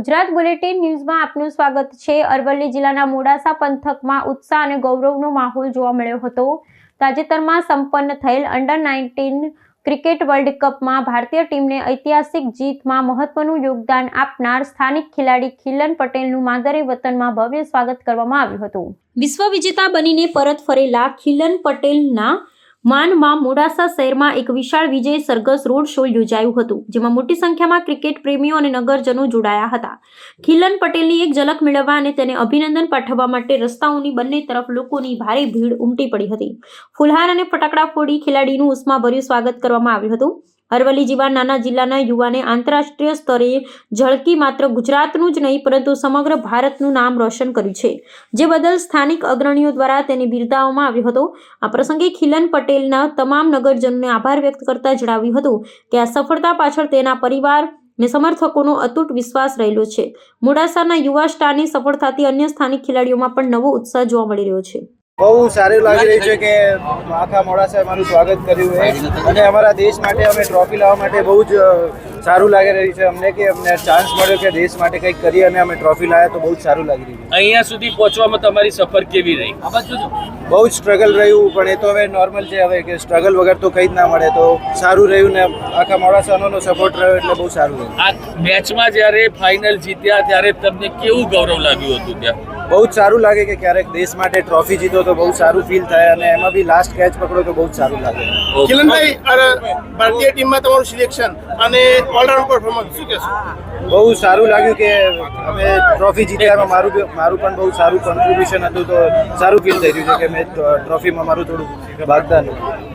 Gujarat bulletin ન્યૂઝમાં આપનું સ્વાગત છે। અરવલ્લી જિલ્લાના મોડાસા પંથકમાં ઉત્સાહ અને ગૌરવનો માહોલ જોવા મળ્યો હતો। તાજેતરમાં સંપન્ન થયેલ અંડર-19 ક્રિકેટ વર્લ્ડ કપમાં ભારતીય ટીમને ઐતિહાસિક જીતમાં મહત્વનું યોગદાન આપનાર સ્થાનિક ખેલાડી ખિલન પટેલનું માદરે વતનમાં ભવ્ય સ્વાગત કરવામાં આવ્યું હતું। વિશ્વ વિજેતા બનીને પરત ફરેલા ખિલન પટેલના માનમાં મોડાસા શહેરમાં એક વિશાળ વિજય સરઘસ રોડ શો યોજાયું હતું, જેમાં મોટી સંખ્યામાં ક્રિકેટ પ્રેમીઓ અને નગરજનો જોડાયા હતા। ખિલન પટેલની એક ઝલક મેળવવા અને તેને અભિનંદન પાઠવવા માટે રસ્તાઓની બંને તરફ લોકોની ભારે ભીડ ઉમટી પડી હતી। ફુલહાર અને ફટાકડા ફોડી ખેલાડીનું ઉષ્માભર્યું સ્વાગત કરવામાં આવ્યું હતું। અરવલ્લી જેવા નાના જિલ્લાના યુવાને આંતરરાષ્ટ્રીય સ્તરે ઝળકી માત્ર ગુજરાતનું જ નહીં પરંતુ સમગ્ર ભારતનું નામ રોશન કર્યું છે, જે બદલ સ્થાનિક અગ્રણીઓ દ્વારા તેને બિરદાવવામાં આવ્યો હતો। આ પ્રસંગે ખિલન પટેલના તમામ નગરજનોને આભાર વ્યક્ત કરતા જણાવ્યું હતું કે આ સફળતા પાછળ તેના પરિવાર અને સમર્થકોનો અતૂટ વિશ્વાસ રહેલો છે। મોડાસાના યુવા સ્ટારની સફળતાથી અન્ય સ્થાનિક ખેલાડીઓમાં પણ નવો ઉત્સાહ જોવા મળી રહ્યો છે। બહુ સારું લાગી રહ્યું છે કે આખા મોડાસાએ અમારું સ્વાગત કર્યું છે અને અમારા દેશ માટે અમે ટ્રોફી લાવવા માટે બહુ જ સારું લાગી રહ્યું છે અમને કે અમને ચાન્સ મળ્યો કે દેશ માટે કંઈક કરીએ અને અમે ટ્રોફી લાવ્યા તો બહુ જ સારું લાગી રહ્યું છે। અહીંયા સુધી પહોંચવામાં તમારી સફર કેવી રહી? બહુ જ સ્ટ્રગલ રહ્યું, પણ એ તો હવે નોર્મલ છે, હવે કે સ્ટ્રગલ વગર તો કંઈ જ ના મળે, તો સારું રહ્યું ને આખા મોડાસાનો સપોર્ટ રહ્યો એટલે બહુ સારું રહ્યું। આ મેચમાં જ્યારે ફાઇનલ જીત્યા ત્યારે તમને કેવું ગૌરવ લાગ્યું હતું? ત્યાં બહુ જ સારું લાગે કે ક્યારેક દેશ માટે ટ્રોફી જીતો તો બહુ સારું ફીલ થાય અને એમાં બી લાસ્ટ કેચ પકડો તો બહુ જ સારું લાગે। ખિલનભાઈ, ભારતીય ટીમમાં તમારું સિલેક્શન અને ઓલરાઉન્ડ પરફોર્મન્સ શું કહેશો? બહુ સારું લાગ્યું કે અમે ટ્રોફી જીત્યા, મારું પણ બહુ સારું કોન્ટ્રીબ્યુશન હતું, તો સારું ફીલ થઈ રહ્યું છે કે મેં ટ્રોફીમાં મારું થોડું ભાગદાન હતું।